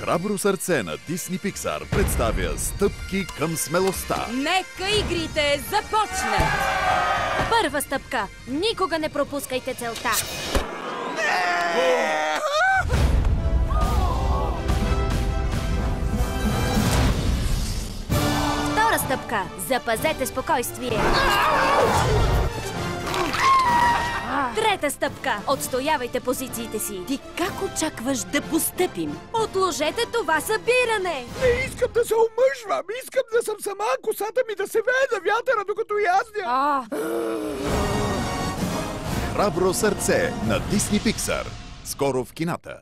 Храбро сърце на Дисни Пиксар представя Стъпки към смелостта. Нека игрите започнат! Първа стъпка. Никога не пропускайте целта. Втора стъпка. Запазете спокойствие. Трета стъпка. Отстоявайте позициите си. Ти как очакваш да постъпим? Отложете това събиране. Не искам да се омъжвам. Искам да съм сама, косата ми да се вее на вятъра, докато язня. Храбро сърце на Дисни Пиксар. Скоро в кината.